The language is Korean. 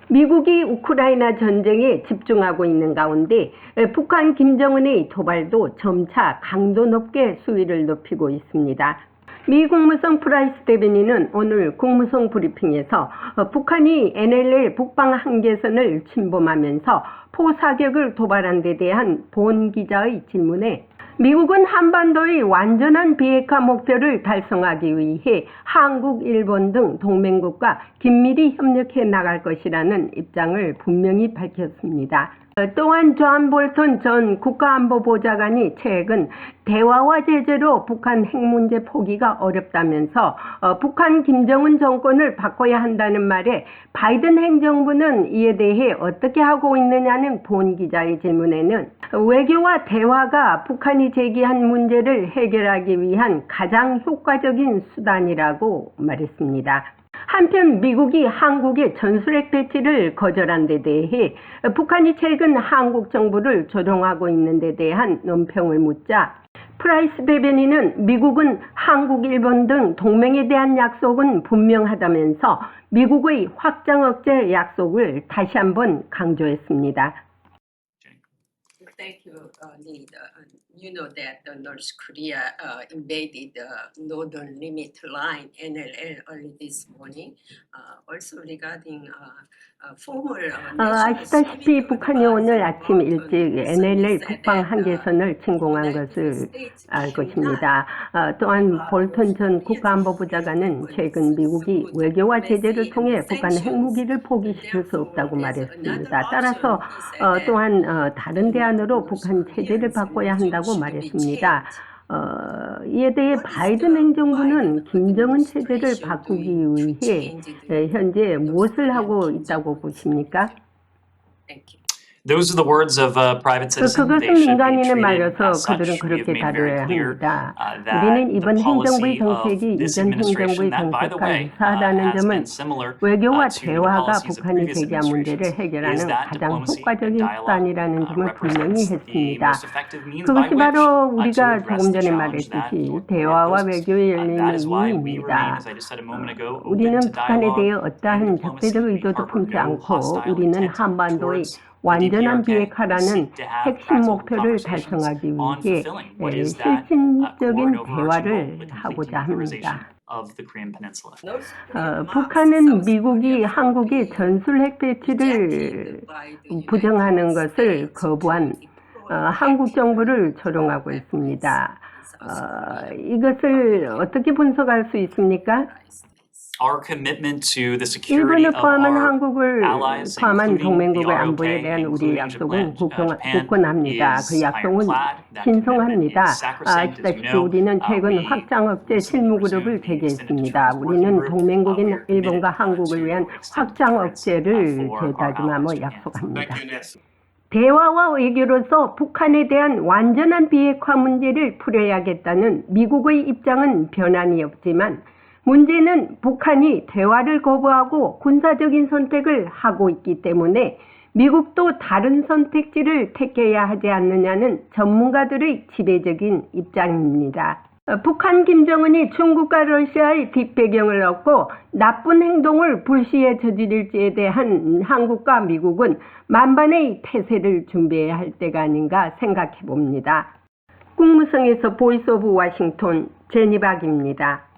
미국이 우크라이나 전쟁에 집중하고 있는 가운데 북한 김정은의 도발도 점차 강도 높게 수위를 높이고 있습니다. 미 국무성 프라이스 대변인은 오늘 국무성 브리핑에서 북한이 NLL 북방 한계선을 침범하면서 포사격을 도발한 데 대한 본 기자의 질문에 미국은 한반도의 완전한 비핵화 목표를 달성하기 위해 한국, 일본 등 동맹국과 긴밀히 협력해 나갈 것이라는 입장을 분명히 밝혔습니다. 또한 존 볼턴 전 국가안보보좌관이 최근 대화와 제재로 북한 핵 문제 포기가 어렵다면서 북한 김정은 정권을 바꿔야 한다는 말에 바이든 행정부는 이에 대해 어떻게 하고 있느냐는 본 기자의 질문에는 외교와 대화가 북한이 제기한 문제를 해결하기 위한 가장 효과적인 수단이라고 말했습니다. 한편 미국이 한국의 전술핵 배치를 거절한 데 대해 북한이 최근 한국 정부를 조종하고 있는 데 대한 논평을 묻자 프라이스 대변인은 미국은 한국, 일본 등 동맹에 대한 약속은 분명하다면서 미국의 확장 억제 약속을 다시 한번 강조했습니다. Thank you, Lee. You know that North Korea invaded the northern limit line (NLL) early this morning. Also regarding former 아시다시피 북한이 오늘 아침 일찍 NLL 북방 한계선을 침공한 것을 알 것입니다. 또한 볼턴 전 국가안보보좌관은 최근 미국이 외교와 제재를 통해 북한 핵무기를 포기시킬 수 없다고 말했습니다. 따라서 또한 다른 대안으로 북한 체제를 바꿔야 한다고 말했습니다. 이에 대해 바이든 행정부는 김정은 체제를 바꾸기 위해 현재 무엇을 하고 있다고 보십니까? Those are the words of a private citizen. 그것은 민간인의 말로서 그들은 그렇게 다뤄야 합니다. 우리는 이번 행정부의 정책이 이전 행정부의 정책과 유사하다는 점은 외교와 대화가 북한이 제기한 문제를 해결하는 가장 효과적인 수단이라는 점을 분명히 했습니다. 그것이 바로 우리가 조금 전에 말했듯이 대화와 외교의 열리는 이유입니다. 우리는 북한에 대해 어떠한 적대적 의도도 품지 않고 우리는 한반도의 완전한 비핵화라는 핵심 목표를 달성하기 위해 실질적인 대화를 하고자 합니다. 북한은 미국이 한국의 전술핵 배치를 부정하는 것을 거부한 한국 정부를 조롱하고 있습니다. 이것을 어떻게 분석할 수 있습니까? 일본을 포함한 한국을 포함한 동맹국의 안보에 대한 우리의 약속은 굳건합니다. 그 약속은 신성합니다. 아시다시피 우리는 최근 확장 억제 실무그룹을 제기했습니다. 우리는 동맹국인 일본과 한국을 위한 확장 억제를 되다짐하며 약속합니다. 대화와 외교로서 북한에 대한 완전한 비핵화 문제를 풀어야겠다는 미국의 입장은 변함이 없지만 문제는 북한이 대화를 거부하고 군사적인 선택을 하고 있기 때문에 미국도 다른 선택지를 택해야 하지 않느냐는 전문가들의 지배적인 입장입니다. 북한 김정은이 중국과 러시아의 뒷배경을 얻고 나쁜 행동을 불시에 저지를지에 대한 한국과 미국은 만반의 태세를 준비해야 할 때가 아닌가 생각해 봅니다. 국무성에서 보이스 오브 워싱턴 제니박입니다.